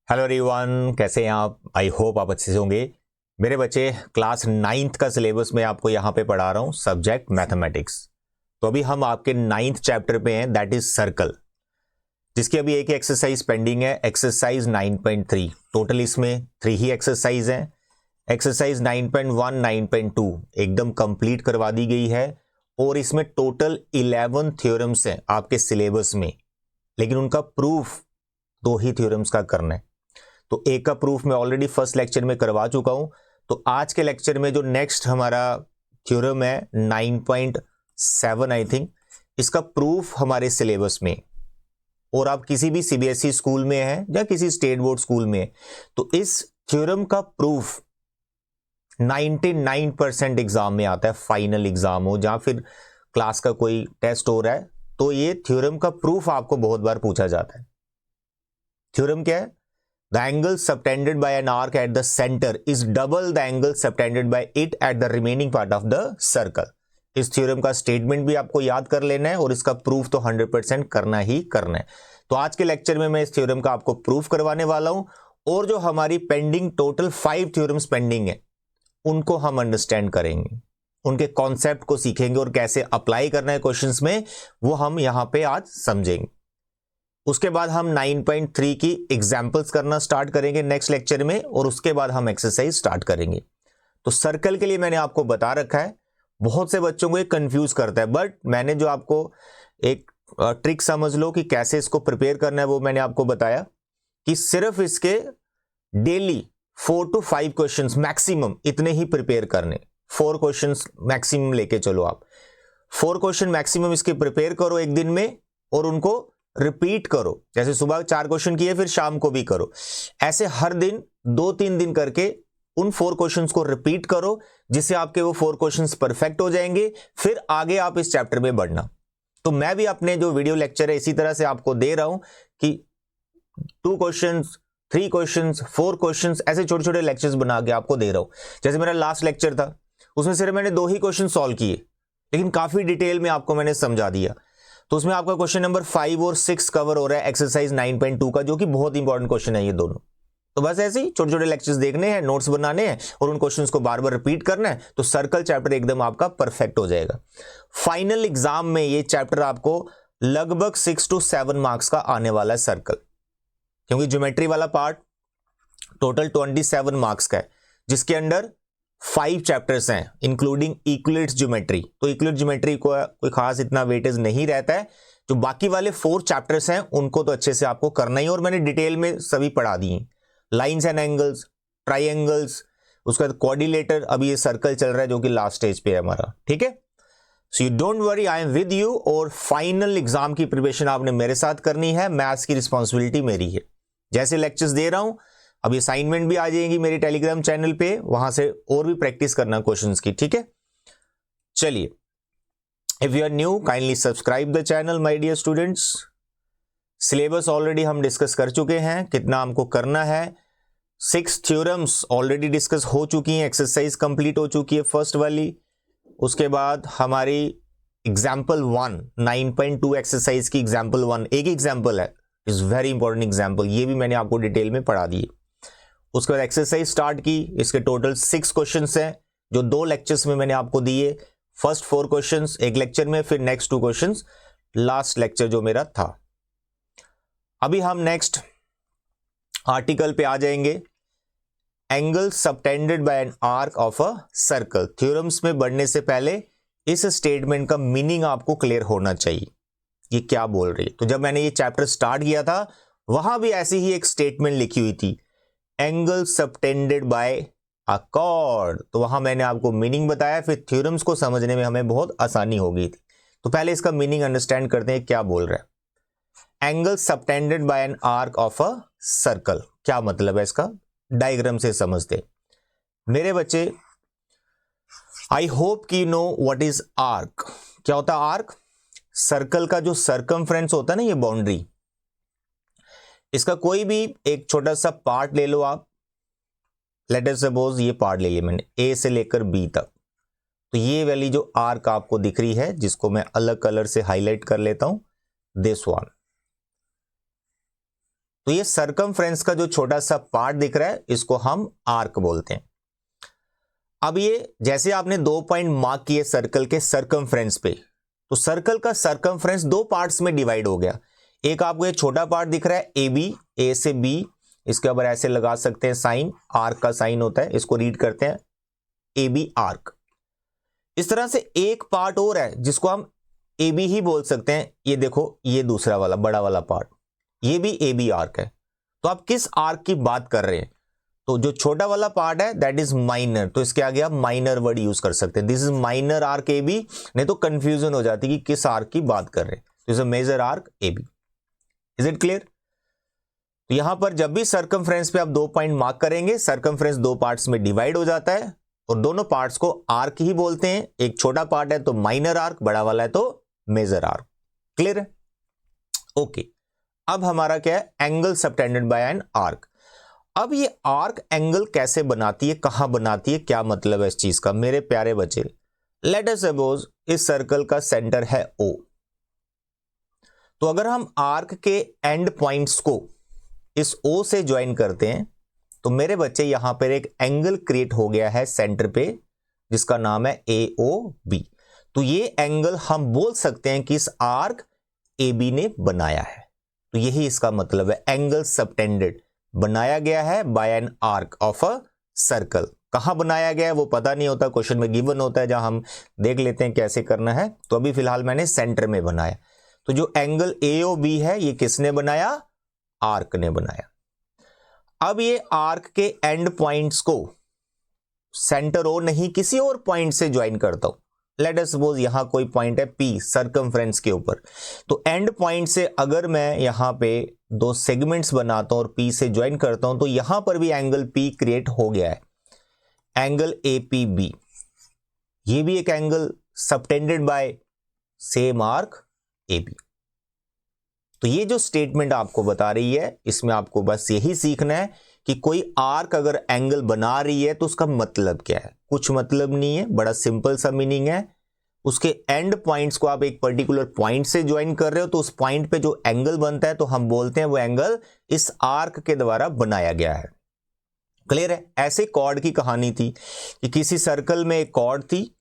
Hello everyone, कैसे हैं आप? आई होप आप अच्छे से होंगे। मेरे बच्चे, क्लास 9th का सिलेबस मैं आपको यहाँ पे पढ़ा रहा हूँ, सब्जेक्ट मैथमेटिक्स। तो अभी हम आपके 9th चैप्टर पे हैं, दैट इज सर्कल, जिसकी अभी एक एक्सरसाइज पेंडिंग है, एक्सरसाइज 9.3। टोटल इसमें 3 ही एक्सरसाइज हैं। एक्सरसाइज 9.1, 9.2 एकदम कंप्लीट करवा दी गई है और इसमें टोटल 11 थ्योरम्स हैं आपके सिलेबस में, लेकिन उनका प्रूफ 2 ही थ्योरम्स का करना है। तो एक का प्रूफ मैं ऑलरेडी फर्स्ट लेक्चर में करवा चुका हूं। तो आज के लेक्चर में जो नेक्स्ट हमारा थ्योरम है 9.7 आई थिंक, इसका प्रूफ हमारे सिलेबस में, और आप किसी भी सीबीएसई स्कूल में हैं या किसी स्टेट बोर्ड स्कूल में, तो इस थ्योरम का प्रूफ 99% एग्जाम में आता है। फाइनल एग्जाम हो जहां फिर क्लास का कोई टेस्ट हो रहा है, तो ये थ्योरम का प्रूफ आपको बहुत बार पूछा जाता है। थ्योरम क्या है? The angle subtended by an arc at the center is double the angle subtended by it at the remaining part of the circle. इस थ्योरम का स्टेटमेंट भी आपको याद कर लेना है और इसका प्रूफ तो 100% करना ही करना है। तो आज के लेक्चर में मैं इस थ्योरम का आपको प्रूफ करवाने वाला हूं, और जो हमारी पेंडिंग टोटल 5 थ्योरम्स पेंडिंग है उनको हम अंडरस्टैंड करेंगे, उनके कॉन्सेप्ट को सीखेंगे और कैसे अप्लाई करना है क्वेश्चंस में, वो हम यहां पे आज समझेंगे। उसके बाद हम 9.3 की एग्जाम्पल्स करना स्टार्ट करेंगे नेक्स्ट लेक्चर में, और उसके बाद हम एक्सरसाइज स्टार्ट करेंगे। तो सर्कल के लिए मैंने आपको बता रखा है, बहुत से बच्चों को ये कंफ्यूज करता है, बट मैंने जो आपको एक ट्रिक समझ लो कि कैसे इसको प्रिपेयर करना है, वो मैंने आपको बताया कि सिर्फ इसके डेली 4 to 5 क्वेश्चंस मैक्सिमम इतने ही प्रिपेयर करने। 4 क्वेश्चंस मैक्सिमम लेके चलो आप, 4 क्वेश्चन मैक्सिमम इसके प्रिपेयर करो एक दिन में, और उनको रिपीट करो। जैसे सुबह 4 क्वेश्चन किए, फिर शाम को भी करो। ऐसे हर दिन 2-3 दिन करके उन 4 क्वेश्चंस को रिपीट करो, जिससे आपके वो 4 क्वेश्चंस परफेक्ट हो जाएंगे। फिर आगे आप इस चैप्टर में बढ़ना। तो मैं भी अपने जो वीडियो लेक्चर है इसी तरह से आपको दे रहा हूं कि 2 क्वेश्चंस, 3 क्वेश्चंस, 4 क्वेश्चंस, ऐसे छोटे छोटे लेक्चर्स बना के आपको दे रहा हूं। जैसे मेरा लास्ट लेक्चर था, उसमें सिर्फ मैंने 2 ही क्वेश्चन सॉल्व किए, लेकिन काफी डिटेल में आपको मैंने समझा दिया। तो उसमें आपका क्वेश्चन नंबर 5 और 6 कवर हो रहा है एक्सरसाइज 9.2 का, जो कि बहुत इंपॉर्टेंट क्वेश्चन है ये दोनों। तो बस ऐसे ही छोटे छोटे लेक्चर्स देखने हैं, नोट्स बनाने हैं और उन क्वेश्चंस को बार बार रिपीट करना है, तो सर्कल चैप्टर एकदम आपका परफेक्ट हो जाएगा। फाइनल एग्जाम में ये चैप्टर आपको लगभग 6 to 7 मार्क्स का आने वाला है सर्कल, क्योंकि ज्योमेट्री वाला पार्ट टोटल 27 मार्क्स का है, जिसके अंडर 5 चैप्टर्स हैं इंक्लूडिंग इक्विलिट्स ज्योमेट्री। तो इक्विलिट ज्योमेट्री को कोई खास इतना वेटेज नहीं रहता है। जो बाकी वाले 4 चैप्टर्स हैं उनको तो अच्छे से आपको करना ही, और मैंने डिटेल में सभी पढ़ा दिए। लाइंस एंड एंगल्स, ट्राइंगल्स, उसके बाद क्वाड्रिलेटर, अभी ये सर्कल चल रहा है जो कि लास्ट स्टेज पे है हमारा, ठीक है। So you don't worry, I am with you, और फाइनल एग्जाम की प्रिपरेशन आपने मेरे साथ करनी है। मैथ्स की रिस्पॉन्सिबिलिटी मेरी है। जैसे लेक्चर्स दे रहा हूं, अभी असाइनमेंट भी आ जाएगी मेरे टेलीग्राम चैनल पे, वहां से और भी प्रैक्टिस करना क्वेश्चंस की, ठीक है। चलिए, if you are new kindly subscribe the channel my dear students. Syllabus already हम डिस्कस कर चुके हैं, कितना हमको करना है। 6 थ्योरम्स ऑलरेडी डिस्कस हो चुकी हैं, एक्सरसाइज कंप्लीट हो चुकी है फर्स्ट वाली। उसके बाद हमारी एग्जाम्पल 1 9.2 एक्सरसाइज की एग्जाम्पल 1 एक एग्जाम्पल है, इज वेरी इंपॉर्टेंट एग्जाम्पल, ये भी मैंने आपको डिटेल में पढ़ा दी। उसके बाद एक्सरसाइज स्टार्ट की, इसके टोटल 6 क्वेश्चंस हैं जो 2 लेक्चर्स में मैंने आपको दिए। फर्स्ट 4 क्वेश्चंस एक लेक्चर में, फिर नेक्स्ट 2 क्वेश्चंस लास्ट लेक्चर जो मेरा था। अभी हम नेक्स्ट आर्टिकल पे आ जाएंगे, angle subtended bye an arc of a circle. Theorems में बढ़ने से पहले इस स्टेटमेंट का मीनिंग आपको क्लियर होना चाहिए, ये क्या बोल रही है। तो जब मैंने ये चैप्टर स्टार्ट किया था, वहां भी ऐसी ही एक स्टेटमेंट लिखी हुई थी, एंगल सबटेंडेड बाय अ कॉर्ड। तो वहां मैंने आपको मीनिंग बताया, फिर थ्योरम्स को समझने में हमें बहुत आसानी हो गई थी। तो पहले इसका मीनिंग अंडरस्टैंड करते हैं, क्या बोल रहा है। Angle subtended bye an arc of a circle, क्या मतलब है इसका, डायग्राम से समझते मेरे बच्चे। आई होप कि नो व्हाट इज आर्क। क्या होता है आर्क? सर्कल का जो सर्कमफ्रेंस होता है ना, ये बाउंड्री, इसका कोई भी एक छोटा सा पार्ट ले लो आप। लेट अस सपोज ये पार्ट ले लिया मैंने, ए से लेकर बी तक। तो ये वाली जो आर्क आपको दिख रही है, जिसको मैं अलग कलर से हाईलाइट कर लेता हूं, दिस वन। तो ये सर्कमफ्रेंस का जो छोटा सा पार्ट दिख रहा है इसको हम आर्क बोलते हैं। अब ये जैसे आपने 2 पॉइंट मार्क किए सर्कल के सर्कमफ्रेंस पे, तो सर्कल का सर्कमफ्रेंस 2 पार्ट्स में डिवाइड हो गया। एक आपको ये छोटा पार्ट दिख रहा है ए बी, ए से बी, इसके ऊपर ऐसे लगा सकते हैं साइन, आर्क का साइन होता है, इसको रीड करते हैं ए बी आर्क। इस तरह से एक पार्ट और है जिसको हम ए बी ही बोल सकते हैं। ये देखो, ये दूसरा वाला बड़ा वाला पार्ट, ये भी ए बी आर्क है। तो आप किस आर्क की बात कर रहे हैं? तो जो छोटा वाला पार्ट है दैट इज माइनर, तो इसके आगे आप माइनर वर्ड यूज कर सकते हैं। This is minor arc A B, नहीं तो कंफ्यूजन हो जाती कि किस आर्क की बात कर रहे हैं। This is major arc A B. Is it clear? तो यहां पर जब भी सर्कमफ्रेंस पे आप 2 पॉइंट मार्क करेंगे, सर्कमफ्रेंस 2 पार्ट्स में डिवाइड हो जाता है और दोनों पार्ट्स को आर्क ही बोलते हैं। एक छोटा पार्ट है तो माइनर आर्क, बड़ा वाला है तो मेजर आर्क। क्लियर है? ओके। अब हमारा क्या है? Angle subtended bye an arc. अब ये आर्क एंगल कैसे बनाती है, कहां बनाती है, क्या मतलब है इस चीज का? मेरे प्यारे बच्चे, लेट अस सपोज इस सर्कल का सेंटर है O, तो अगर हम आर्क के एंड पॉइंट्स को इस O से ज्वाइन करते हैं तो मेरे बच्चे यहां पर एक एंगल क्रिएट हो गया है सेंटर पे जिसका नाम है AOB। तो ये एंगल हम बोल सकते हैं कि इस आर्क AB ने बनाया है। तो यही इसका मतलब है, एंगल सबटेंडेड बनाया गया है by an arc of a circle. कहां बनाया गया है वो पता नहीं होता, क्वेश्चन में गिवन होता है जहां हम देख लेते हैं कैसे करना है। तो अभी फिलहाल मैंने सेंटर में बनाया। तो जो एंगल AOB है ये किसने बनाया? आर्क ने बनाया। अब ये आर्क के एंड पॉइंट्स को सेंटर O नहीं किसी और पॉइंट से ज्वाइन करता हूं। लेट अस सपोज यहां कोई पॉइंट है P सर्कमफ्रेंस के ऊपर, तो एंड पॉइंट से अगर मैं यहां पे 2 सेगमेंट्स बनाता हूं और P से ज्वाइन करता हूं तो यहां पर भी एंगल P क्रिएट हो गया है, एंगल APB। ये भी एक angle subtended bye same arc AB। तो ये जो स्टेटमेंट आपको बता रही है इसमें आपको बस यही सीखना है कि कोई आर्क अगर एंगल बना रही है तो उसका मतलब क्या है। कुछ मतलब नहीं है, बड़ा सिंपल सा मीनिंग है। उसके एंड पॉइंट्स को आप एक पर्टिकुलर पॉइंट से ज्वाइन कर रहे हो तो उस पॉइंट पे जो एंगल बनता है तो हम बोलते हैं वो एंगल इस आर्क के द्वारा बनाया गया है। क्लियर है? ऐसे कॉर्ड की कहानी थी कि किसी सर्कल में एक कॉर्ड थी,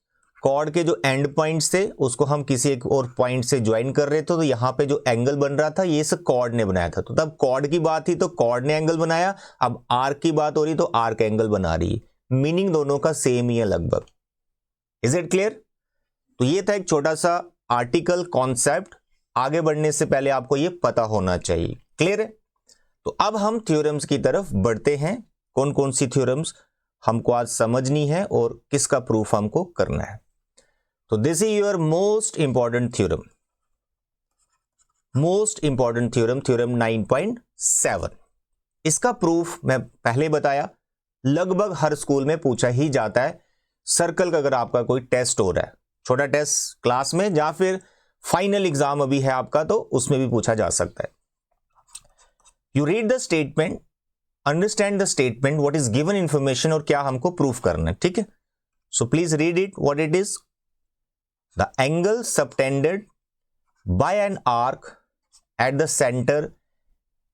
कॉर्ड के जो एंड पॉइंट्स थे उसको हम किसी एक और पॉइंट से ज्वाइन कर रहे थे, तो यहां पे जो एंगल बन रहा था ये सब कॉर्ड ने बनाया था। तो तब कॉर्ड की बात थी तो कॉर्ड ने एंगल बनाया, अब आर्क की बात हो रही तो आर्क एंगल बना रही है। मीनिंग दोनों का सेम ही है लगभग। Is it clear? तो ये था एक छोटा सा आर्टिकल कॉन्सेप्ट। आगे बढ़ने से पहले आपको ये पता होना चाहिए। क्लियर है? तो अब हम थ्योरम्स की तरफ बढ़ते हैं। कौन कौन सी थ्योरम्स हमको आज समझनी है और किसका प्रूफ हमको करना है। तो this is your most important theorem, most important theorem, theorem 9.7। इसका प्रूफ मैं पहले बताया, लगभग हर स्कूल में पूछा ही जाता है। सर्कल का अगर आपका कोई टेस्ट हो रहा है, छोटा टेस्ट क्लास में या फिर फाइनल एग्जाम अभी है आपका तो उसमें भी पूछा जा सकता है। You read the statement, understand the statement, what is given information और क्या हमको प्रूफ करना है। ठीक है? So please read it. What it is? The angle subtended bye an arc at the centre.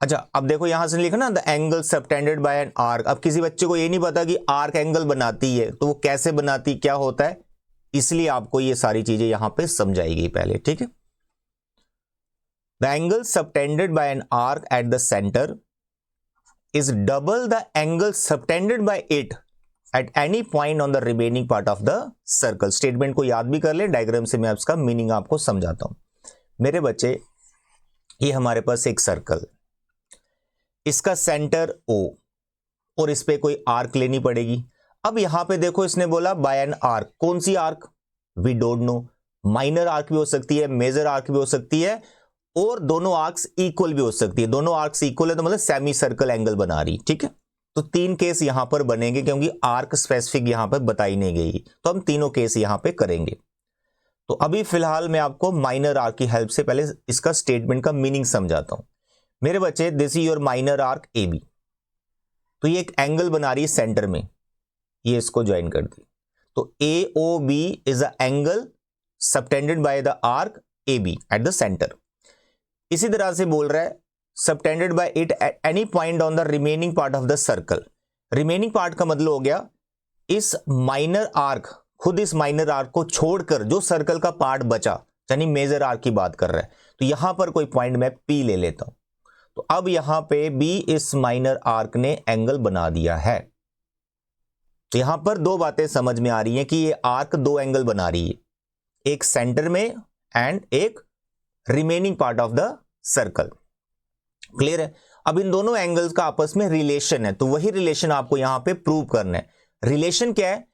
अच्छा, अब देखो यहां से लिखा ना, the angle subtended bye an arc. अब किसी बच्चे को ये नहीं पता कि आर्क एंगल बनाती है तो वो कैसे बनाती, क्या होता है, इसलिए आपको ये सारी चीजें यहां पे समझाई गई पहले। ठीक है? The angle subtended bye an arc at the centre is double the angle subtended by it at any point on the remaining part of the circle। Statement को याद भी कर ले, डायग्राम से मैं इसका मीनिंग आपको समझाता हूं। मेरे बच्चे, ये हमारे पास एक सर्कल, इसका सेंटर O और इस पे कोई आर्क लेनी पड़ेगी। अब यहां पे देखो इसने बोला बाय एन आर्क। कौन सी arc? We don't know. Minor arc भी हो सकती है, मेजर आर्क भी हो सकती है और दोनों आर्क्स इक्वल भी हो सकती है। दोनों आर्क्स इक्वल है तो मतलब सेमी सर्कल एंगल बना रही। ठीक है? तो 3 केस यहां पर बनेंगे क्योंकि आर्क स्पेसिफिक यहां पर बताई नहीं गई, तो हम तीनों केस यहां पे करेंगे। तो अभी फिलहाल मैं आपको माइनर आर्क की हेल्प से पहले इसका स्टेटमेंट का मीनिंग समझाता हूं। मेरे बच्चे, this is your minor arc AB। तो ये एक एंगल बना रही है सेंटर में, ये इसको ज्वाइन कर दी। तो AOB is a angle subtended by the arc AB at the centre. इसी तरह से बोल रहा है subtended bye it at any point on the remaining part of the circle. Remaining part का मतलब हो गया इस माइनर आर्क, खुद इस माइनर आर्क को छोड़कर जो सर्कल का पार्ट बचा, यानी मेजर आर्क की बात कर रहा है, तो यहां पर कोई पॉइंट मैं P ले लेता हूं। तो अब यहां पे B इस माइनर आर्क ने एंगल बना दिया है। तो यहां पर दो बातें समझ में आ रही हैं कि ये आर्क दो एंगल बना रही है, एक सेंटर में एंड एक remaining part of the circle. Clear है? अब इन दोनों एंगल्स का आपस में रिलेशन है, तो वही रिलेशन आपको यहां पे प्रूव करना है। रिलेशन क्या है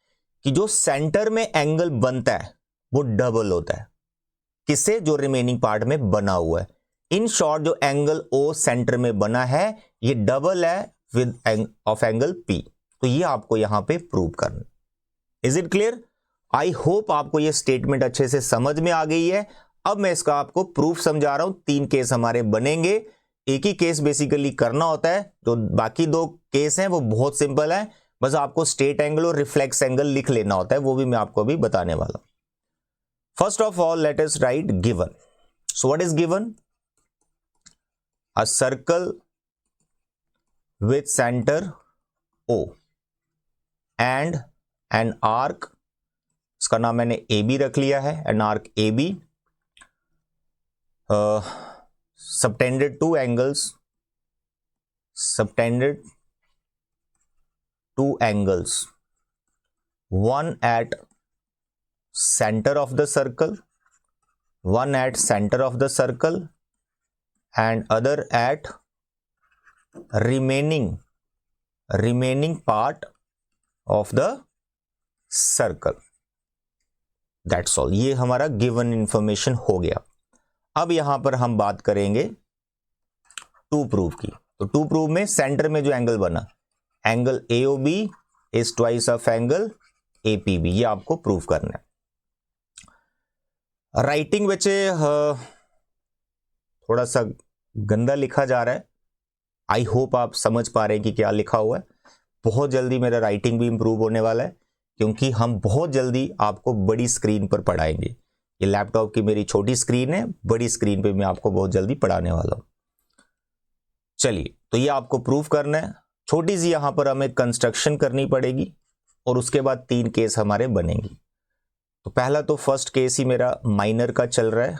कि जो सेंटर में एंगल बनता है वो डबल होता है किससे? जो रिमेनिंग पार्ट में बना हुआ है। इन शॉर्ट जो एंगल O सेंटर में बना है ये डबल है विद ऑफ एंगल P। तो ये आपको यहां पे प्रूव करना। Is it clear? I hope आपको ये स्टेटमेंट अच्छे से समझ में आ गई है। अब मैं इसका आपको प्रूफ समझा रहा हूं। 3 केस हमारे बनेंगे, एक ही केस बेसिकली करना होता है, जो बाकी 2 केस हैं वो बहुत सिंपल है, बस आपको स्ट्रेट एंगल और रिफ्लेक्स एंगल लिख लेना होता है, वो भी मैं आपको अभी बताने वाला हूं। First of all let us right given. So what is given? A circle with centre O and an arc, इसका नाम मैंने AB रख लिया है, an arc AB subtended two angles, one at center of the circle, and other at remaining part of the circle. That's all. ये हमारा given information हो गया। अब यहां पर हम बात करेंगे टू प्रूव की। तो टू प्रूव में सेंटर में जो एंगल बना, angle AOB is twice of angle APB, ये आपको प्रूव करना है। राइटिंग बच्चे थोड़ा सा गंदा लिखा जा रहा है, आई होप आप समझ पा रहे हैं कि क्या लिखा हुआ है। बहुत जल्दी मेरा राइटिंग भी इंप्रूव होने वाला है, क्योंकि हम बहुत जल्दी आपको बड़ी स्क्रीन पर पढ़ाएंगे। ये लैपटॉप की मेरी छोटी स्क्रीन है, बड़ी स्क्रीन पे मैं आपको बहुत जल्दी पढ़ाने वाला हूं। चलिए, तो ये आपको प्रूफ करना है। छोटी सी यहां पर हमें कंस्ट्रक्शन करनी पड़ेगी और उसके बाद 3 केस हमारे बनेंगे। तो पहला तो फर्स्ट केस ही मेरा माइनर का चल रहा है,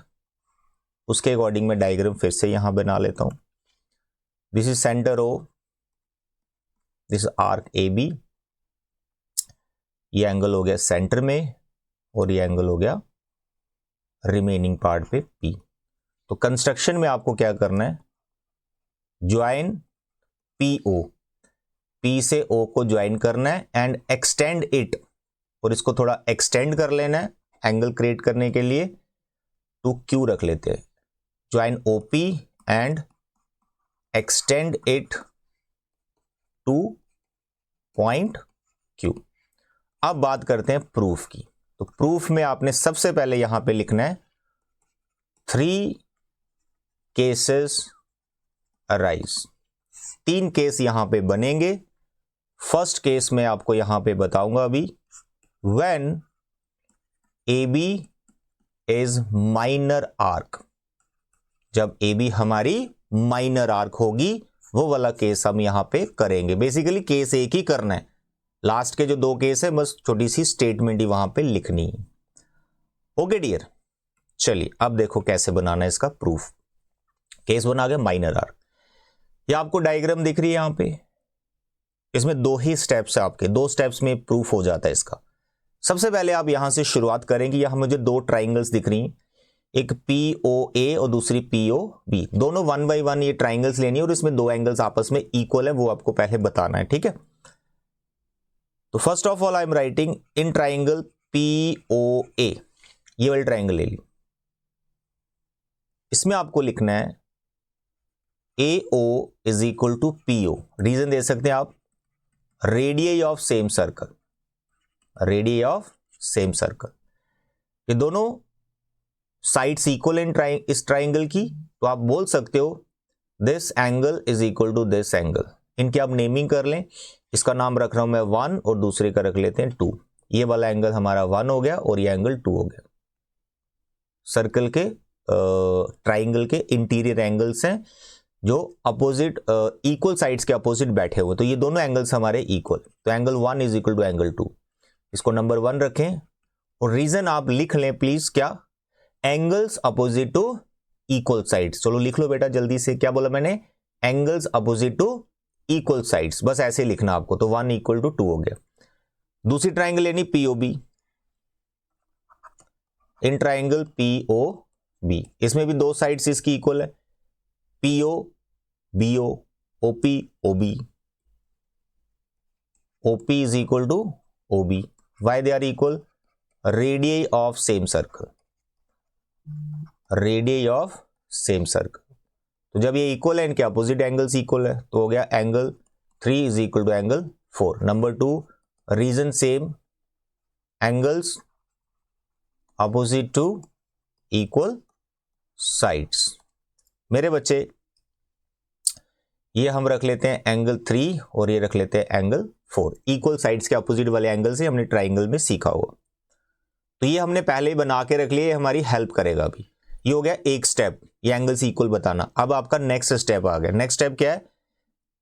उसके अकॉर्डिंग मैं डायग्राम फिर से यहां बना लेता हूं। This is centre O, this arc AB, ये एंगल हो गया सेंटर में और ये एंगल हो गया रिमेनिंग पार्ट पे P। तो कंस्ट्रक्शन में आपको क्या करना है? ज्वाइन PO, P से O को ज्वाइन करना है एंड एक्सटेंड इट, और इसको थोड़ा एक्सटेंड कर लेना है एंगल क्रिएट करने के लिए। टू Q रख लेते हैं। Join OP and extend it two point Q। अब बात करते हैं प्रूफ की। तो प्रूफ में आपने सबसे पहले यहां पे लिखना है 3 केसेस अराइज। 3 केस यहां पे बनेंगे। फर्स्ट केस में आपको यहां पे बताऊंगा अभी, when AB is minor arc, जब AB हमारी माइनर आर्क होगी, वो वाला केस हम यहां पे करेंगे। बेसिकली केस एक ही करना है, लास्ट के जो 2 केस है बस छोटी सी स्टेटमेंट ही वहां पे लिखनी है। ओके डियर, चलिए अब देखो कैसे बनाना है इसका प्रूफ। केस बना गया माइनर आर्क। ये आपको डायग्राम दिख रही है यहां पे, इसमें 2 ही स्टेप्स है आपके, 2 स्टेप्स में प्रूफ हो जाता है इसका। सबसे पहले आप यहां से शुरुआत करेंगे। यहां मुझे 2 ट्राइंगल्स दिख रही हैं, एक POA और दूसरी POB, दोनों 1 by 1 ये ट्राइंगल्स लेनी है और इसमें 2 एंगल्स आपस में इक्वल है, वो आपको पहले बताना है, ठीक है। तो first of all I am writing in triangle POA, ये वाली ट्राइंगल ले ली। इसमें आपको लिखना है AO is equal to PO। Reason दे सकते हैं आप, radius of same circle, radius of same circle. ये दोनों साइड्स इक्वल इन इस ट्राइंगल की, तो आप बोल सकते हो this angle is equal to this angle. इनकी आप नेमिंग कर लें, इसका नाम रख रहा हूं मैं 1 और दूसरे का रख लेते हैं 2। ये वाला एंगल हमारा 1 हो गया और ये एंगल 2 हो गया। सर्कल के ट्राइंगल के इंटीरियर एंगल्स हैं, जो अपोजिट इक्वल साइड्स के अपोजिट बैठे हुए, तो ये दोनों एंगल्स हमारे इक्वल, तो angle 1 is equal to angle 2, इसको नंबर 1 रखें। और रीजन आप लिख लें प्लीज, क्या, angles opposite to equal sides. चलो लिख लो बेटा जल्दी से, क्या बोला मैंने, angles opposite to equal sides, बस ऐसे लिखना आपको, तो 1 इक्वल टू 2 हो गया। दूसरी ट्राइंगल लेनी पीओबी, इन ट्राइंगल पीओबी, इसमें भी दो साइड्स इसकी इक्वल है, PO BO, OP OB, OP is equal to OB, why they are equal, radii of same circle, radii of same circle. तो जब ये इक्वल है, इनके अपोजिट एंगल्स इक्वल है, तो हो गया angle 3 is equal to angle 4। Number 2, reason same, angles opposite to equal sides. मेरे बच्चे ये हम रख लेते हैं एंगल 3 और ये रख लेते हैं एंगल 4, इक्वल साइड्स के अपोजिट वाले एंगल से हमने ट्राइंगल में सीखा हुआ, तो ये हमने पहले ही बना के रख लिया, हमारी हेल्प करेगा अभी। ये हो गया एक स्टेप, ये एंगल्स इक्वल बताना। अब आपका नेक्स्ट स्टेप आ गया। नेक्स्ट स्टेप क्या है,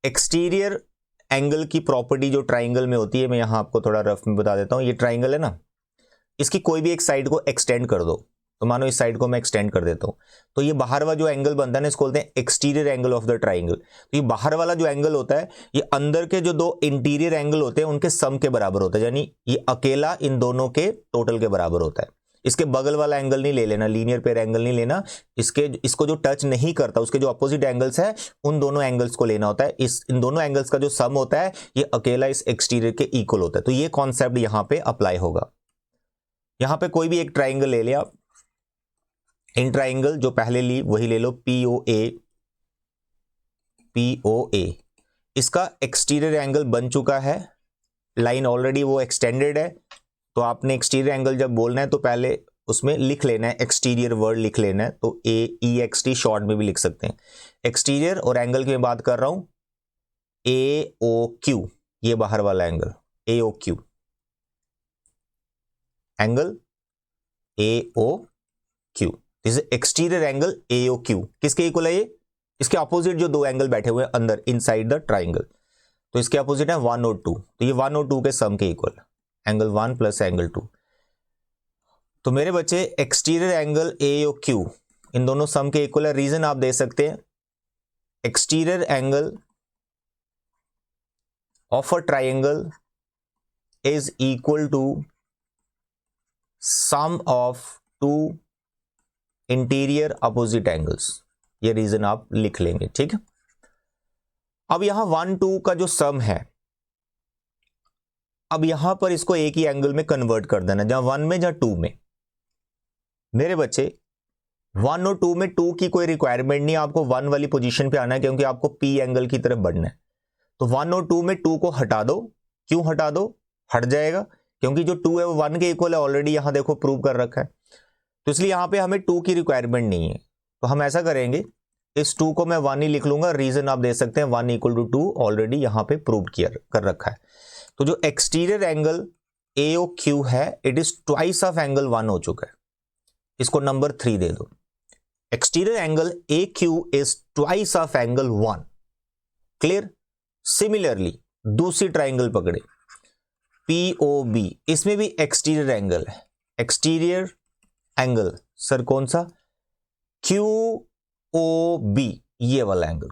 एक्सटीरियर एंगल की प्रॉपर्टी जो ट्राइंगल में होती है, मैं यहां आपको थोड़ा रफ में बता देता हूं। ये ट्राइंगल है ना, इसकी कोई भी एक साइड को एक्सटेंड कर दो, तो मानो इस साइड को मैं एक्सटेंड कर देता हूं, तो ये बाहर वाला जो एंगल बनता है ना, इसको बोलते हैं exterior angle of the triangle. तो ये बाहर वाला जो एंगल होता है, ये अंदर के जो दो इंटीरियर एंगल होते हैं उनके सम के बराबर होता है, यानी ये अकेला इन दोनों के टोटल के बराबर होता है। इसके बगल वाला एंगल नहीं ले लेना, लीनियर पेयर एंगल नहीं लेना, इसको जो टच नहीं करता, उसके जो अपोजिट एंगल्स है, उन दोनों एंगल्स को लेना होता है। इन दोनों एंगल्स का जो सम होता है, ये अकेला इस एक्सटीरियर के इक्वल होता है। तो ये कॉन्सेप्ट यहां पे अप्लाई होगा। यहां पे कोई भी एक ट्राइंगल ले लिया, इन ट्राइंगल जो पहले ली वही ले लो, पीओए, पीओए, इसका एक्सटीरियर एंगल बन चुका है, लाइन ऑलरेडी वो एक्सटेंडेड है, तो आपने एक्सटीरियर एंगल जब बोलना है तो पहले उसमें लिख लेना है, एक्सटीरियर वर्ड लिख लेना है, तो AEXT शॉर्ट में भी लिख सकते हैं। एक्सटीरियर और एंगल की मैं बात कर रहा हूं, AOQ, ये बाहर वाला angle AOQ, angle AOQ, this is exterior angle AOQ। किसके इक्वल है ये, इसके अपोजिट जो दो एंगल बैठे हुए हैं अंदर इनसाइड द ट्राइंगल, तो इसके अपोजिट है 1 और 2, तो ये 1 और 2 के सम के इक्वल, एंगल 1 प्लस एंगल 2। तो मेरे बच्चे एक्सटीरियर एंगल AOQ इन दोनों सम के इक्वल है। रीजन आप दे सकते हैं, exterior angle of a triangle is equal to sum of two interior opposite angles, ये रीजन आप लिख लेंगे, ठीक है। अब यहां 1 2 का जो सम है, अब यहां पर इसको एक ही एंगल में कन्वर्ट कर देना, जहां 1 में जहां 2 में। मेरे बच्चे 1 और 2 में 2 की कोई रिक्वायरमेंट नहीं, आपको 1 वाली पोजीशन पे आना है, क्योंकि आपको P एंगल की तरफ बढ़ना है। तो 1 और 2 में 2 को हटा दो। क्यों हटा दो, हट जाएगा, क्योंकि जो 2 है वो 1 के इक्वल है, ऑलरेडी यहां देखो प्रूव कर रखा है, तो इसलिए यहां पे हमें 2 की रिक्वायरमेंट नहीं है। तो हम ऐसा करेंगे, इस 2 को मैं 1 ही लिख लूंगा। रीजन आप दे सकते हैं 1 इक्वल टू 2 ऑलरेडी यहां पे प्रूव किया कर रखा है। तो जो एक्सटीरियर एंगल AOQ है, it is twice of angle 1 हो चुका है, इसको नंबर 3 दे दो। Exterior angle AQ is twice of angle 1, clear. Similarly दूसरी ट्राइंगल पकड़े, POB, इसमें भी एक्सटीरियर एंगल है, एक्सटीरियर एंगल सर कौन सा, QOB, ये वाला angle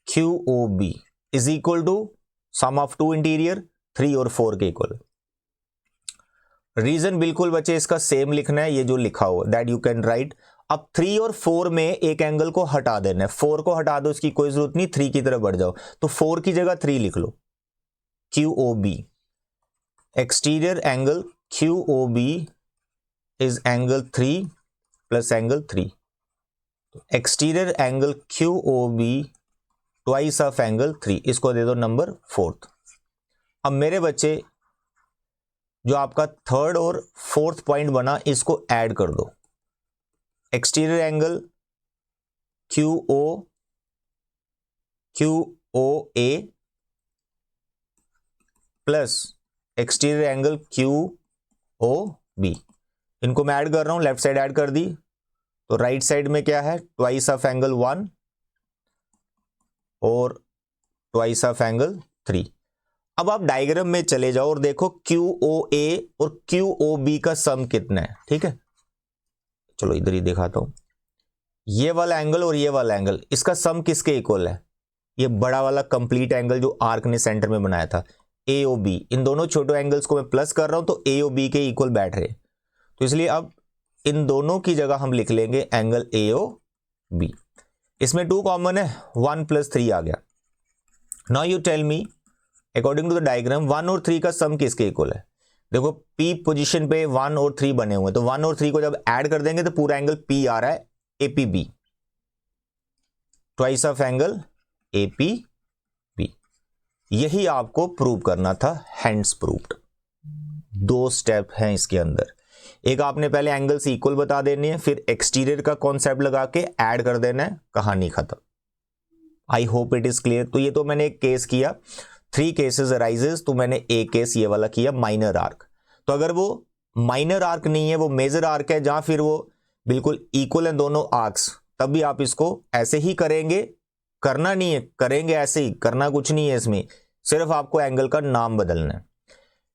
QOB is equal to sum of two interior, 3 और 4 के इक्वल। रीजन बिल्कुल बच्चे इसका सेम लिखना है, ये जो लिखा हुआ दैट यू कैन राइट। अब 3 और 4 में एक एंगल को हटा देना है, 4 को हटा दो, इसकी कोई जरूरत नहीं, 3 की तरफ बढ़ जाओ, तो 4 की जगह 3 लिख लो, QOB, exterior angle QOB is angle 3 plus angle 3, exterior angle QOB twice of angle 3, इसको दे दो नंबर 4। अब मेरे बच्चे जो आपका थर्ड और फोर्थ पॉइंट बना, इसको ऐड कर दो, exterior angle QOA plus exterior angle QOB, इनको मैं ऐड कर रहा हूं, लेफ्ट साइड ऐड कर दी, तो राइट साइड में क्या है, ट्वाइस ऑफ एंगल 1 और ट्वाइस ऑफ एंगल 3। अब आप डायग्राम में चले जाओ और देखो QOA और QOB का सम कितना है। ठीक है, चलो इधर ही दिखाता हूं, ये वाला एंगल और ये वाला एंगल, इसका सम किसके इक्वल है, ये बड़ा वाला कंप्लीट एंगल जो आर्क ने सेंटर में बनाया था, AOB। इन दोनों छोटे एंगल्स को मैं प्लस कर रहा हूं तो AOB के इक्वल बैठ रहे, तो इसलिए अब इन दोनों की जगह हम लिख लेंगे एंगल AOB। इसमें 2 कॉमन है, 1 + 3 आ गया। Now you tell me according to the diagram 1 और 3 का सम किसके इक्वल है। देखो P पोजीशन पे 1 और 3 बने हुए, तो 1 और 3 को जब ऐड कर देंगे तो पूरा एंगल P आ रहा है APB, twice of angle APB। यही आपको प्रूव करना था, हैंड्स प्रूव्ड। 2 स्टेप हैं इसके अंदर, एक आपने पहले एंगल्स इक्वल बता देनी है, फिर एक्सटीरियर का कॉन्सेप्ट लगा के ऐड कर देना है, कहानी खत्म। I hope it is clear. तो ये तो मैंने एक केस किया, 3 केसेस अराइजेस, तो मैंने एक केस ये वाला किया माइनर आर्क। तो अगर वो माइनर आर्क नहीं है, वो मेजर आर्क है, जहां फिर वो बिल्कुल इक्वल है दोनों आर्क्स, तब भी आप इसको ऐसे ही करेंगे, करना नहीं है, करेंगे ऐसे ही, करना कुछ नहीं है इसमें, सिर्फ आपको एंगल का नाम बदलना है।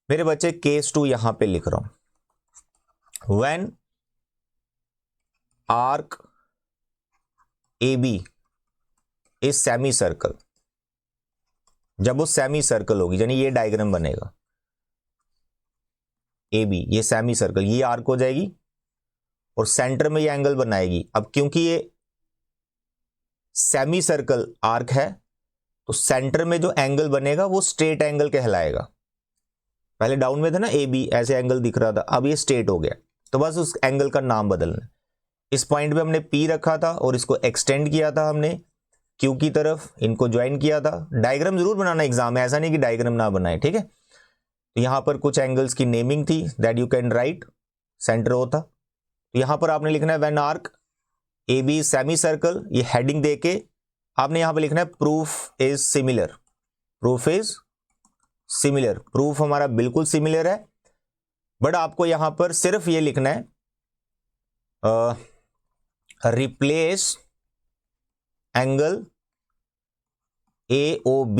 मेरे बच्चे केस 2 यहां पे लिख रहा हूं, when arc AB is semi circle, जब वो सेमी सर्कल होगी, यानी ये डायग्राम बनेगा AB, ये सेमी सर्कल, ये आर्क हो जाएगी और सेंटर में ये एंगल बनाएगी। अब क्योंकि ये सेमी सर्कल आर्क है, तो सेंटर में जो एंगल बनेगा वो स्ट्रेट एंगल कहलाएगा। पहले डाउन में था ना AB, ऐसे एंगल दिख रहा था, अब ये स्ट्रेट हो गया, तो बस उस एंगल का नाम बदलना। इस पॉइंट पे हमने P रखा था और इसको एक्सटेंड किया था हमने Q की तरफ, इनको ज्वाइन किया था। डायग्राम जरूर बनाना एग्जाम में, ऐसा नहीं कि डायग्राम ना बनाए, ठीक है। तो यहां पर कुछ एंगल्स की नेमिंग थी, that you can write, centre O था। तो यहां पर आपने लिखना है when arc AB semi circle, ये हेडिंग देके आपने यहां पर लिखना है proof is similar, proof is similar. Proof हमारा बिल्कुल सिमिलर है, बट आपको यहां पर सिर्फ ये लिखना है रिप्लेस एंगल AOB,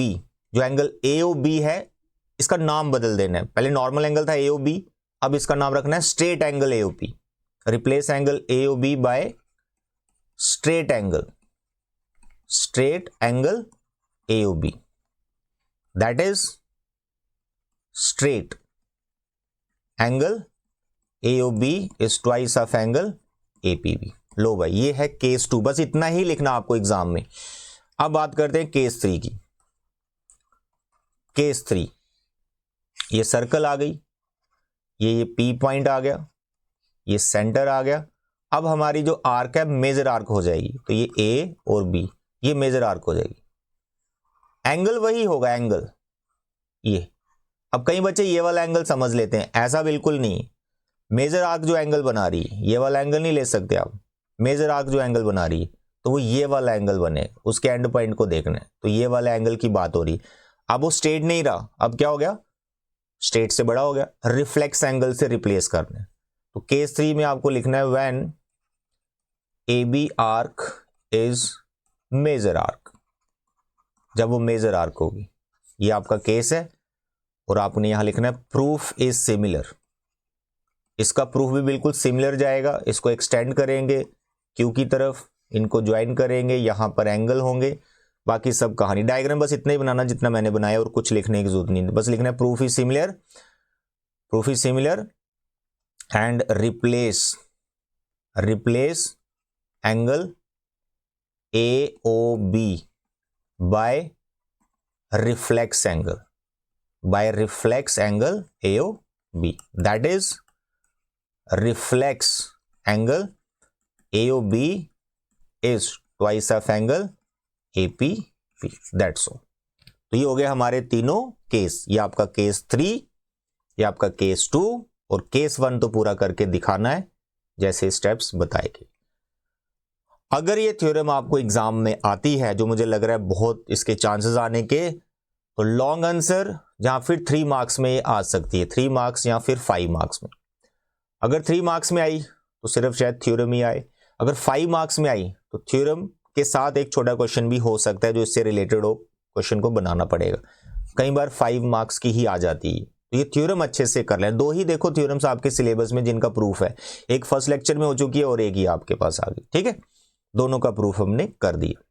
जो एंगल AOB है इसका नाम बदल देना है। पहले नॉर्मल एंगल था AOB, अब इसका नाम रखना है straight angle AOP। Replace angle AOB by straight angle AOB, that is straight angle AOB is twice of angle APB। लो भाई, ये है केस 2, बस इतना ही लिखना आपको एग्जाम में। अब बात करते हैं केस 3 की। केस 3, ये सर्कल आ गई, ये P पॉइंट आ गया, ये सेंटर आ गया। अब हमारी जो आर्क है मेजर आर्क हो जाएगी, तो ये A और B, ये मेजर आर्क हो जाएगी। एंगल वही होगा, एंगल ये। अब कई बच्चे ये वाला एंगल समझ लेते हैं, ऐसा बिल्कुल नहीं। मेजर आर्क जो एंगल बना रही है, ये वाला एंगल नहीं ले सकते आप। मेजर आर्क जो एंगल बना रही है, तो वो ये वाला एंगल बने, उसके एंड पॉइंट को देखना है, तो ये वाला एंगल की बात हो रही। अब वो स्ट्रेट नहीं रहा, अब क्या हो गया, स्ट्रेट से बड़ा हो गया, रिफ्लेक्स एंगल से रिप्लेस करना है। तो केस 3 में आपको लिखना है when AB arc is major arc, जब वो मेजर आर्क होगी, ये आपका केस है। और आपने यहां लिखना है प्रूफ इज सिमिलर, इसका प्रूफ भी बिल्कुल सिमिलर जाएगा। इसको एक्सटेंड करेंगे Q की तरफ, इनको ज्वाइन करेंगे, यहां पर एंगल होंगे, बाकी सब कहानी। डायग्राम बस इतना ही बनाना जितना मैंने बनाया, और कुछ लिखने की जरूरत नहीं, बस लिखना है proof is similar and replace angle AOB by reflex angle AOB, that is reflex angle AOB is twice of angle APB, that's all। तो ये हो गया हमारे तीनों केस, ये आपका केस 3, ये आपका केस 2, और केस 1 तो पूरा करके दिखाना है जैसे स्टेप्स बताए गए। अगर ये थ्योरम आपको एग्जाम में आती है, जो मुझे लग रहा है बहुत इसके चांसेस आने के, तो लॉन्ग आंसर जहां फिर 3 मार्क्स में आ सकती है, 3 मार्क्स या फिर 5 मार्क्स में। अगर 3 मार्क्स में आई तो सिर्फ शायद थ्योरम ही आए, अगर 5 मार्क्स में आई तो थ्योरम के साथ एक छोटा क्वेश्चन भी हो सकता है जो इससे रिलेटेड हो, क्वेश्चन को बनाना पड़ेगा। कई बार 5 मार्क्स की ही आ जाती है। तो ये थ्योरम अच्छे से कर लें। 2 ही देखो थ्योरम्स आपके सिलेबस में जिनका प्रूफ है, एक फर्स्ट लेक्चर में हो चुकी है और एक ही आपके पास आ गई, ठीक है। दोनों का प्रूफ हमने कर दिया।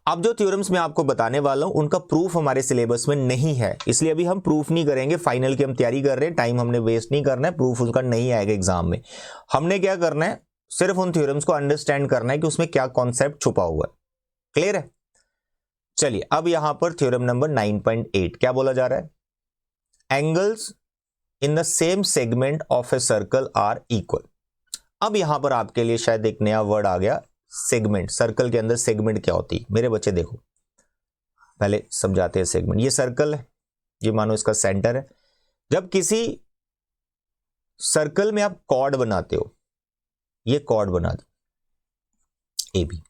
अब जो थ्योरम्स मैं आपको बताने वाला हूं उनका प्रूफ हमारे सिलेबस में नहीं है, इसलिए अभी हम प्रूफ नहीं करेंगे। फाइनल की हम तैयारी कर रहे हैं, टाइम हमने वेस्ट नहीं करना है, प्रूफ उसका नहीं आएगा एग्जाम में। हमने क्या करना है, सिर्फ उन थ्योरम्स को अंडरस्टैंड करना है कि उसमें क्या कॉन्सेप्ट छुपा हुआ है। क्लियर है? चलिए अब यहां पर थ्योरम नंबर 9.8 क्या बोला जा रहा है, angles in the same segment of a circle are equal. अब यहां पर आपके लिए शायद एक नया वर्ड आ गया, सेगमेंट। सर्कल के अंदर सेगमेंट क्या होती है मेरे बच्चे, देखो पहले समझाते हैं। सेगमेंट, ये सर्कल है, ये मानो इसका सेंटर है। जब किसी सर्कल में आप कॉर्ड बनाते हो, ये कॉर्ड बना दी ए बी,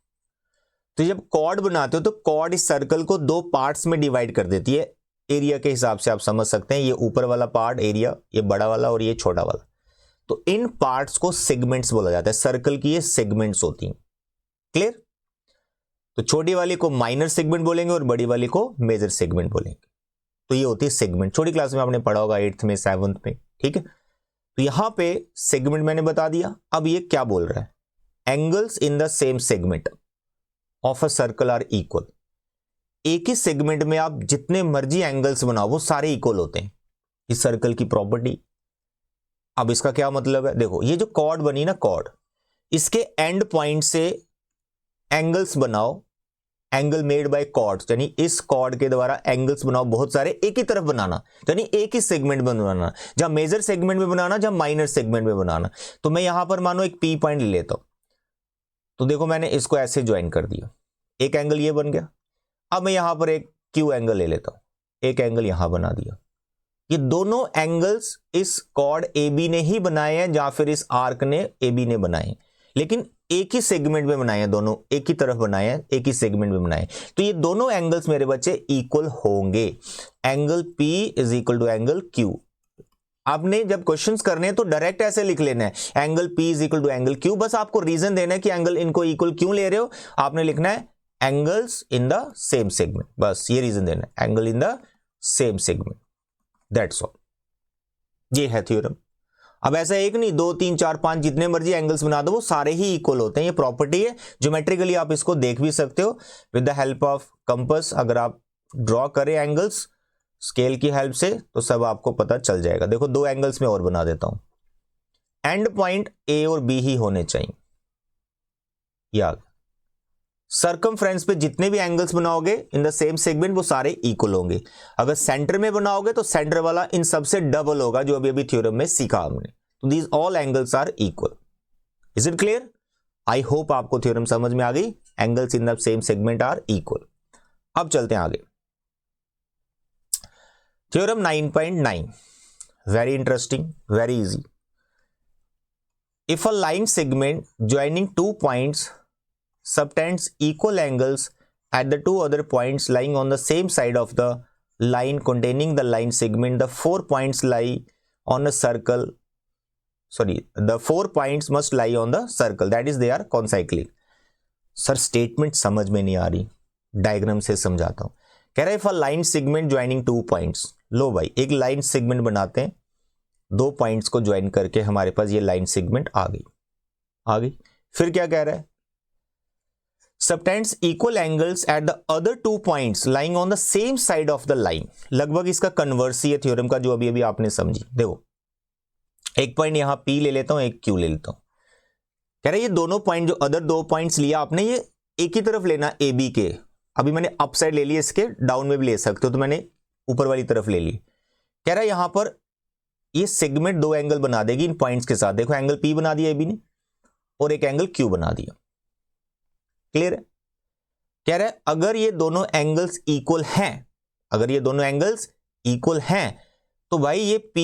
तो जब कॉर्ड बनाते हो तो कॉर्ड इस सर्कल को 2 पार्ट्स में डिवाइड कर देती है। एरिया के हिसाब से आप समझ सकते हैं, ये ऊपर वाला पार्ट एरिया, ये बड़ा वाला और ये छोटा वाला। तो इन पार्ट्स को सेगमेंट्स बोला जाता है। सर्कल की ये सेगमेंट्स होती हैं। क्लियर? तो छोटी वाली को माइनर सेगमेंट बोलेंगे और बड़ी वाली को मेजर सेगमेंट बोलेंगे। तो ये होती है सेगमेंट। छोटी क्लास में आपने पढ़ा होगा 8th में 7th में, ठीक है। तो यहां पे सेगमेंट मैंने बता दिया। अब ये क्या बोल रहा है, angles in the same segment of a circle are equal. एक ही सेगमेंट में आप जितने मर्जी एंगल्स बनाओ वो सारे इक्वल होते हैं। इस सर्कल की प्रॉपर्टी। अब इसका क्या मतलब है, देखो ये जो कॉर्ड बनी ना, कॉर्ड, इसके एंड पॉइंट से एंगल्स बनाओ, एंगल मेड बाय कॉर्ड्स, यानी इस कॉर्ड के द्वारा एंगल्स बनाओ बहुत सारे, एक ही तरफ बनाना, यानी एक ही सेगमेंट में बनाना, जहां मेजर सेगमेंट में बनाना, जहां माइनर सेगमेंट में बनाना। तो मैं यहां पर मानो एक पी पॉइंट ले लेता हूं, तो देखो मैंने इसको ऐसे ज्वाइन कर दिया, एक एंगल ये बन गया। अब मैं यहां पर एक क्यू एंगल ले लेता हूं, एक एंगल यहां बना दिया। ये दोनों एंगल्स इस कॉर्ड ए बी ने ही बनाए हैं या फिर इस आर्क ने ए बी ने बनाए हैं, लेकिन एक ही सेगमेंट में बनाए हैं, दोनों एक ही तरफ बनाए हैं, एक ही सेगमेंट में बनाए। तो ये दोनों एंगल्स मेरे बच्चे इक्वल होंगे। Angle P is equal to angle Q। आपने जब क्वेश्चंस करने हैं तो डायरेक्ट ऐसे लिख लेना है, angle P is equal to angle Q। बस आपको रीजन देना है कि एंगल इनको इक्वल क्यों ले रहे हो। आपने लिखना है angles in the same segment, बस ये रीजन देना है, angle in the same segment, that's all. ये है थ्योरम। अब ऐसा एक नहीं, 2 3 4 5 जितने मर्जी एंगल्स बना दो वो सारे ही इक्वल होते हैं। ये प्रॉपर्टी है, ज्योमेट्रिकली आप इसको देख भी सकते हो with the help of compass. अगर आप ड्रॉ करें एंगल्स स्केल की हेल्प से तो सब आपको पता चल जाएगा। देखो 2 एंगल्स में और बना देता हूं, एंड पॉइंट ए और बी ही होने चाहिए। याद, सर्कमफ्रेंस पे जितने भी एंगल्स बनाओगे इन द सेम सेगमेंट वो सारे इक्वल होंगे। अगर सेंटर में बनाओगे तो सेंटर वाला इन सबसे डबल होगा, जो अभी अभी थ्योरम में सीखा हमने। तो these all angles are equal. Is it clear? I hope आपको थ्योरम समझ में आ गई। Angles in the same segment are equal. अब चलते हैं आगे, theorem 9.9, very interesting, very easy. If a line segment joining 2 points subtends equal angles at the 2 other points lying on the same side of the line containing the line segment, the 4 points lie on a circle, the 4 points must lie on the circle, that is they are concyclic। Sir statement समझ में नहीं आ रही, diagram से समझाता हूं। कह रहा है if a line segment joining 2 points, लो भाई एक लाइन सेगमेंट बनाते हैं, 2 पॉइंट्स को ज्वाइन करके हमारे पास ये लाइन सेगमेंट आ गई। फिर क्या कह रहा है, subtends equal angles at the other 2 points lying on the same side of the line। लगभग इसका कन्वर्स ही है थ्योरम का, जो अभी अभी आपने समझी। देखो एक पॉइंट यहां P ले लेता हूं, एक Q ले लेता हूं। कह रहा है ये दोनों पॉइंट, जो अदर 2 पॉइंट्स लिया आपने, ये एक ही तरफ लेना ए बी के। अभी मैंने अप साइड ले लिया, इसके डाउन में भी ले सकते हो, तो मैंने ऊपर वाली तरफ ले ली। कह रहा है यहां पर ये सेगमेंट 2 एंगल बना देगी इन पॉइंट्स के साथ। देखो एंगल P बना दिया ए बी ने और एक एंगल Q बना दिया। क्लियर है? कह रहा है अगर ये दोनों एंगल्स इक्वल हैं, अगर ये दोनों एंगल्स इक्वल हैं तो भाई ये P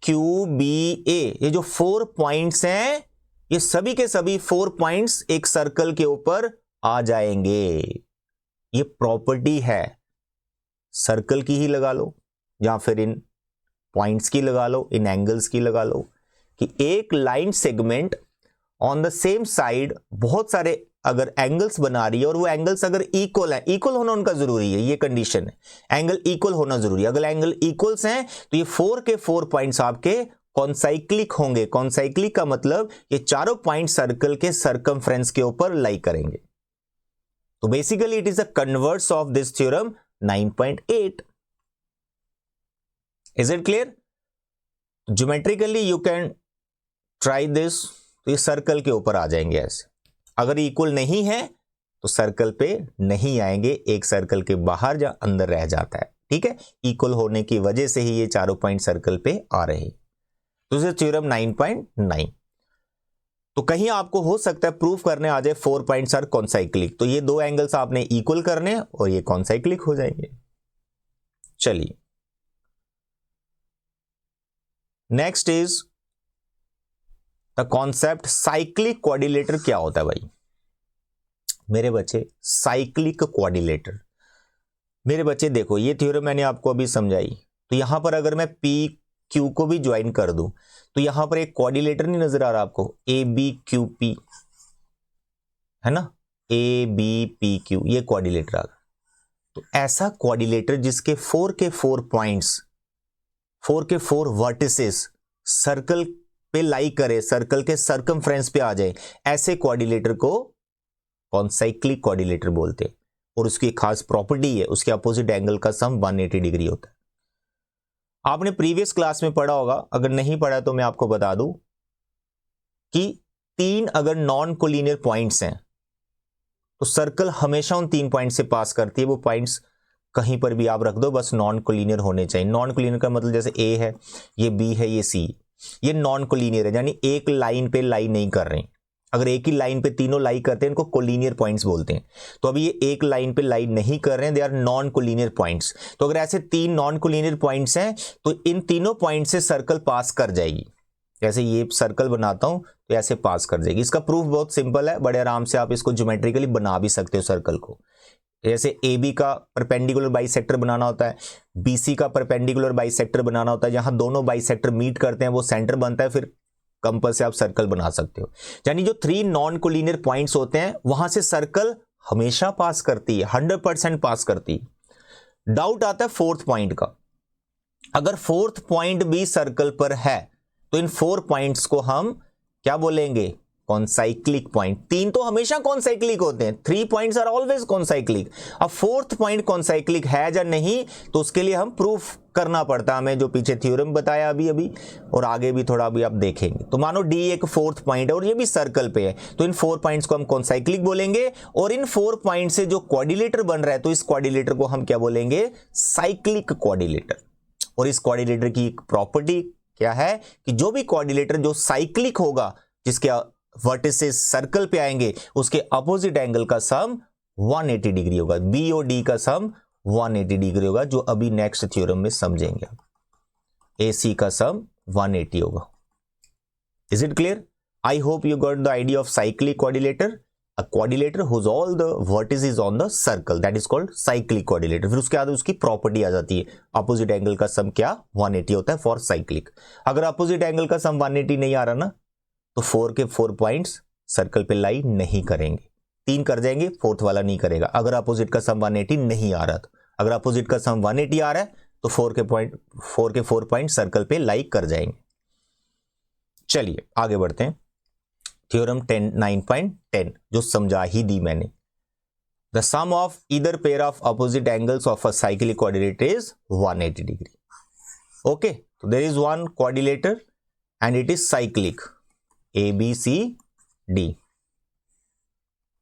Q B A, ये जो 4 पॉइंट्स हैं, ये सभी के सभी 4 पॉइंट्स एक सर्कल के ऊपर आ जाएंगे। ये प्रॉपर्टी है, सर्कल की ही लगा लो या फिर इन पॉइंट्स की लगा लो, इन एंगल्स की लगा लो, कि एक line segment on the same side बहुत सारे अगर एंगल्स बना रही है और वो एंगल्स अगर इक्वल है, इक्वल होना उनका जरूरी है, ये कंडीशन है, एंगल इक्वल होना जरूरी है। अगर एंगल इक्वल्स हैं तो ये 4 के 4 पॉइंट्स आपके कॉन्साइक्लिक होंगे। कॉन्साइक्लिक का मतलब ये चारों पॉइंट सर्कल के सरकमफ्रेंस के ऊपर लाई करेंगे। तो basically it is a converse of this theorem 9.8। Is it clear? Geometrically you can try this. तो ये सर्कल के ऊपर आ जाएंगे ऐसे। अगर इक्वल नहीं है तो सर्कल पे नहीं आएंगे, एक सर्कल के बाहर या अंदर रह जाता है। ठीक है, इक्वल होने की वजह से ही ये चारों पॉइंट सर्कल पे आ रहे हैं। तो ये थ्योरम 9.9। तो कहीं आपको हो सकता है प्रूफ करने आ जाए 4 पॉइंट्स आर कॉन्साइक्लिक, तो ये दो एंगल्स आपने इक्वल करने और ये कॉन्साइक्लिक हो जाएंगे। चलिए next is the concept cyclic quadrilateral. क्या होता है भाई मेरे बच्चे? Cyclic quadrilateral. मेरे बच्चे देखो, ये थ्योरम मैंने आपको अभी समझाई, तो यहां पर अगर मैं पी क्यू को भी ज्वाइन कर दूं तो यहां पर एक क्वाड्रिलेटर नहीं नजर आ रहा आपको? ए बी क्यू पी है ना, ए बी पी क्यू, ये क्वाड्रिलेटर आ गया। तो ऐसा क्वाड्रिलेटर जिसके 4 के 4 पॉइंट्स, 4 के 4 वर्टिसेस सर्कल पे लाई करे, सर्कल के सर्कमफ्रेंस पे आ जाए, ऐसे क्वाड्रिलेटर को कॉन्साइक्लिक क्वाड्रिलेटर बोलते हैं। और उसकी एक खास प्रॉपर्टी है, उसके अपोजिट एंगल का सम 180 डिग्री होता है। आपने प्रीवियस क्लास में पढ़ा होगा, अगर नहीं पढ़ा तो मैं आपको बता दूं कि 3 अगर नॉन कोलिनियर पॉइंट्स हैं तो सर्कल हमेशा उन 3 पॉइंट से पास करती है। वो पॉइंट्स कहीं पर भी आप रख दो, बस नॉन कोलिनियर होने चाहिए। नॉन कोलिनियर का मतलब जैसे ए है, ये बी है, ये सी, ये नॉन कोलिनियर है, यानी एक लाइन पे लाई नहीं कर रहे हैं। अगर एक ही लाइन पे तीनों लाई करते हैं इनको कोलिनियर पॉइंट्स बोलते हैं। तो अभी ये एक लाइन पे लाई नहीं कर रहे हैं, they are non collinear points. तो अगर ऐसे 3 नॉन कोलिनियर पॉइंट्स हैं तो इन तीनों पॉइंट से सर्कल पास कर जाएगी। जैसे ये सर्कल बनाता हूं तो ऐसे पास कर जाएगी। इसका प्रूफ बहुत सिंपल है, बड़े आराम से आप इसको ज्योमेट्रिकली बना भी सकते हो सर्कल को। जैसे ए बी का परपेंडिकुलर बाइसेक्टर बनाना होता है, बी सी का परपेंडिकुलर बाइसेक्टर बनाना होता है, जहां दोनों बाइसेक्टर मीट करते हैं वो सेंटर बनता है, फिर कंपास से आप सर्कल बना सकते हो। यानी जो 3 नॉन कोलिनियर पॉइंट्स होते हैं वहां से सर्कल हमेशा पास करती है, 100% पास करती है। डाउट आता है 4th पॉइंट का। अगर 4th पॉइंट भी सर्कल पर है तो इन 4 पॉइंट्स को हम क्या बोलेंगे? Concyclic point. 3 तो हमेशा कॉन्साइक्लिक होते हैं, 3 पॉइंट्स आर ऑलवेज कॉन्साइक्लिक। अब 4th पॉइंट कॉन्साइक्लिक है या नहीं तो उसके लिए हम प्रूफ करना पड़ता है हमें, जो पीछे थ्योरम बताया अभी और आगे भी थोड़ा अभी आप देखेंगे। तो मानो डी एक 4th पॉइंट है और ये भी सर्कल पे है, तो इन 4 पॉइंट्स को हम कॉन्साइक्लिक बोलेंगे। और इन 4 पॉइंट से जो क्वाड्रिलेटर बन रहा है तो इस क्वाड्रिलेटर को हम क्या बोलेंगे? Cyclic quadrilateral. और इस क्वाड्रिलेटर की एक प्रॉपर्टी क्या है कि जो भी क्वाड्रिलेटर जो साइक्लिक होगा, जिसके वर्टिसेस सर्कल पे आएंगे, उसके अपोजिट एंगल का सम 180 डिग्री होगा। बी और डी का सम 180 डिग्री होगा, जो अभी नेक्स्ट थ्योरम में समझेंगे। ए सी का सम 180 होगा। Is it clear? I hope you got the idea of cyclic quadrilateral. A quadrilateral whose all the vertices on the circle, that is called cyclic quadrilateral. फिर उसके बाद उसकी प्रॉपर्टी आ जाती है, अपोजिट एंगल का सम क्या? 180 होता है फॉर साइक्लिक। अगर अपोजिट एंगल का सम 180 नहीं आ रहा ना तो 4 के 4 पॉइंट्स सर्कल पे लाई नहीं करेंगे, 3 कर जाएंगे, 4th वाला नहीं करेगा। अगर अपोजिट का सम 180 नहीं आ रहा तो, अगर अपोजिट का सम 180 आ रहा है तो 4 के 4 पॉइंट सर्कल पे लाई कर जाएंगे। चलिए आगे बढ़ते हैं। थ्योरम 9.10 जो समझा ही दी मैंने। The sum of either pair of opposite angles of a cyclic quadrilateral is 180 degree. Okay, तो there is one quadrilateral and it is cyclic, A B C D.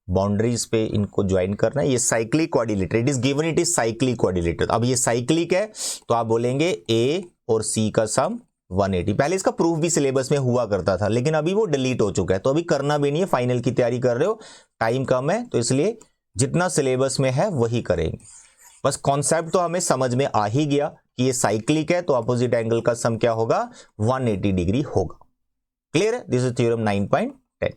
Boundaries पे इनको ज्वाइन करना है। ये cyclic quadrilateral, it is given, it is cyclic quadrilateral. अब ये cyclic है तो आप बोलेंगे ए और सी का सम 180। पहले इसका प्रूफ भी सिलेबस में हुआ करता था, लेकिन अभी वो डिलीट हो चुका है, तो अभी करना भी नहीं है। फाइनल की तैयारी कर रहे हो, टाइम कम है, तो इसलिए जितना सिलेबस में है वही करेंगे। बस कॉन्सेप्ट तो हमें समझ में आ ही गया कि ये साइक्लिक है तो अपोजिट एंगल का सम क्या होगा? 180 डिग्री होगा। क्लियर है? This is theorem 9.10।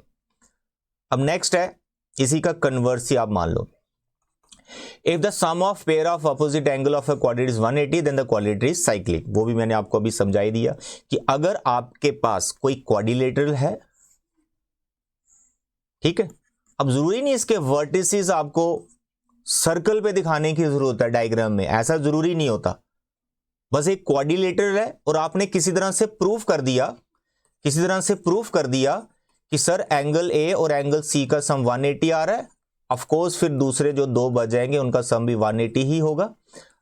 अब नेक्स्ट है, इसी का कन्वर्स ही आप मान लो। If the sum of pair of opposite angle of a quadrilateral is 180 then the quadrilateral is cyclic. वो भी मैंने आपको अभी समझाई दिया कि अगर आपके पास कोई क्वाड्रिलेटर है ठीक है। अब जरूरी नहीं इसके वर्टिसेस आपको सर्कल पे दिखाने की जरूरत है डायग्राम में, ऐसा जरूरी नहीं होता। बस एक क्वाड्रिलेटरल है और आपने किसी तरह से प्रूफ कर दिया कि सर एंगल ए और एंगल सी का सम 180 आ रहा है। ऑफ कोर्स फिर दूसरे जो दो बच जाएंगे उनका सम भी 180 ही होगा।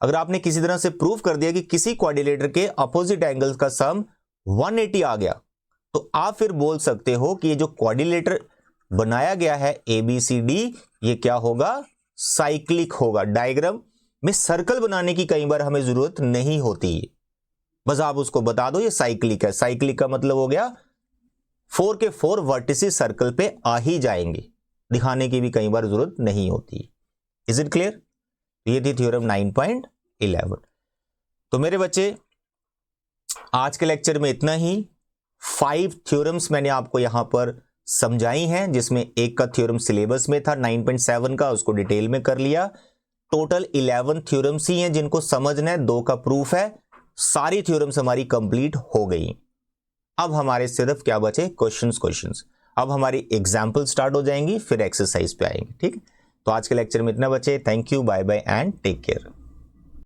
अगर आपने किसी तरह से प्रूफ कर दिया कि किसी क्वाड्रिलेटर के अपोजिट एंगल्स का सम 180 आ गया, तो आप फिर बोल सकते हो कि ये जो क्वाड्रिलेटर बनाया गया है ABCD, ये क्या होगा, साइक्लिक होगा। डायग्राम में सर्कल बनाने की कई बार हमें जरूरत नहीं होती है, बस आप उसको बता दो ये साइक्लिक है। साइक्लिक का मतलब हो गया 4 के 4 वर्टिसेस सर्कल पे आ ही जाएंगे, दिखाने की भी कई बार जरूरत नहीं होती। Is it clear? ये थी थ्योरम 9.11। तो मेरे बच्चे आज के लेक्चर में इतना ही। 5 थ्योरम्स मैंने आपको यहां पर समझाई हैं, जिसमें एक का थ्योरम सिलेबस में था 9.7 का, उसको डिटेल में कर लिया। टोटल 11 थ्योरम्स ही हैं जिनको समझना है, 2 का प्रूफ है। सारी थ्योरम्स हमारी कंप्लीट हो गई। अब हमारे सिर्फ क्या बचे, क्वेश्चंस। अब हमारी एग्जाम्पल स्टार्ट हो जाएंगी, फिर एक्सरसाइज पे आएंगे। ठीक, तो आज के लेक्चर में इतना बचे। Thank you, bye bye and take care.